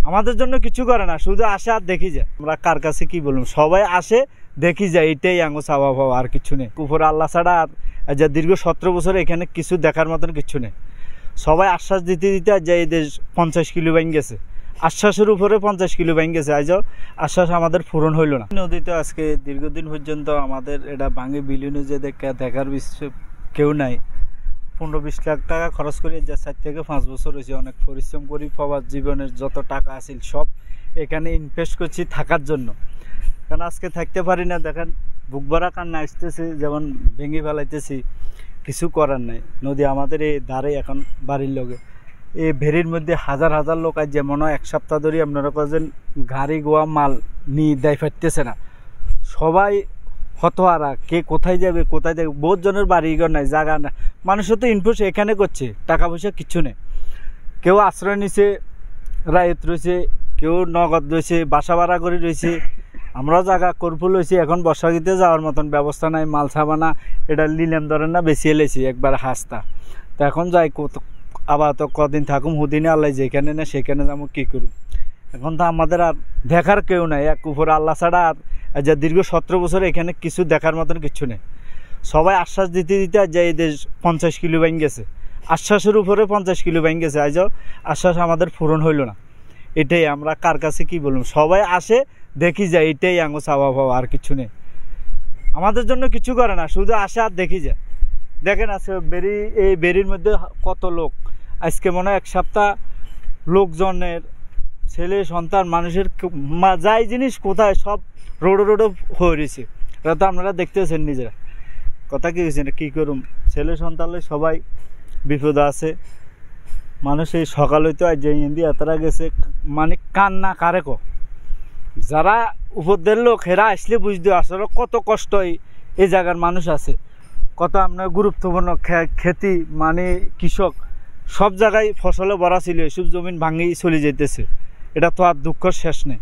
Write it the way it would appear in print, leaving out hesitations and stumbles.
আমাদের জন্য কিছু করে না, শুধু আসে আর দেখি যায়। আমরা কার কাছে কি বলবো, সবাই আসে দেখি যায়, এটাই আঙ্গো চাওয়া পাওয়া, আর কিছু নেই। উপরে আল্লাহ ছাড়া আর যা দীর্ঘ 17 বছর এখানে কিছু দেখার মতন কিছু নেই। সবাই আশ্বাস দিতে দিতে যে এই দেশ 50 কিলো বাইন গেছে, আশ্বাসের উপরে 50 কিলো বাইন গেছে, আজও আশ্বাস আমাদের পূরণ হইল না। নদীতে আজকে দীর্ঘদিন পর্যন্ত আমাদের এটা ভাঙে বিলীনে যে দেখার কেউ নাই। 15-20 লাখ টাকা খরচ করে যে 4 থেকে 5 বছর হয়েছে, অনেক পরিশ্রম করি, প্রবাস জীবনের যত টাকা আছিল সব এখানে ইনভেস্ট করছি থাকার জন্য। কারণ আজকে থাকতে পারি না, দেখেন বুক ভরা কান্না আসতেছে, যেমন ভেঙে ফেলাইতেছি, কিছু করার নাই। নদী আমাদের এই ধারে এখন বাড়ির লগে, এই ভেরির মধ্যে হাজার হাজার লোক আজ যেমন 1 সপ্তাহ ধরে আপনারা কাছেন গাড়ি গোয়া মাল নিয়ে দেয় ফাটতেছে না, সবাই হতহারা, কে কোথায় যাবে কোথায় যাবে। বহুত জনের বাড়িঘর নাই, জায়গা না, মানুষও তো ইনভেস্ট এখানে করছে, টাকা পয়সা কিচ্ছু নেই। কেউ আশ্রয় নিছে, রায়ত রয়েছে, কেউ নগদ রয়েছে, বাসা ভাড়া করে রয়েছে। আমরাও জায়গা করফুল হয়েছি, এখন বর্ষাগীতে যাওয়ার মতন ব্যবস্থা নাই, মাল ছাবানা এটা লিলাম ধরেন না, বেশি এলেছি একবার হাসতা। তো এখন যাই আবার তো কদিন থাকুম, হুদিনে আল্লাহ যেখানে না সেখানে যাবো, কী করুম। এখন তো আমাদের আর দেখার কেউ নাই, এক উপরে আল্লাহ ছাড়া আর যা দীর্ঘ 17 বছর এখানে কিছু দেখার মতন কিছু নেই। সবাই আশ্বাস দিতে দিতে যে এই দেশ 50 কিলো বাইন গেছে, আশ্বাসের উপরে 50 কিলো বাইন গেছে, আজও আশ্বাস আমাদের পূরণ হইল না। এটাই আমরা কার কাছে কি বলবো, সবাই আসে দেখি যায়, এটাই আঙ্গো চাওয়া পাওয়া, আর কিছু নেই। আমাদের জন্য কিছু করে না, শুধু আসে আর দেখি যায়। দেখেন আজকে এই বেরির মধ্যে কত লোক, আজকে মনে হয় 1 সপ্তাহ লোকজনের ছেলে সন্তান মানুষের যাই জিনিস কোথায় সব রোডে রোডে হয়ে রয়েছে। এটা তো আপনারা দেখতেছেন নিজেরা। কথা কি হয়েছে, কী করুম, ছেলে সন্তানলে সবাই বিপদ আছে। মানুষ এই সকাল হইতে আজ যে ইন্ডিয়া তারা গেছে, মানে কান্না কারে যারা উপদের লোক হেরা আসলে বুঝতে আসলে কত কষ্ট এই জায়গার মানুষ আছে, কত আপনার গুরুত্বপূর্ণ খেতি, মানে কৃষক সব জায়গায় ফসলে ভরা ছিল, এসব জমিন ভাঙি চলে যেতেছে। এটা তো আর দুঃখ শেষ নেই।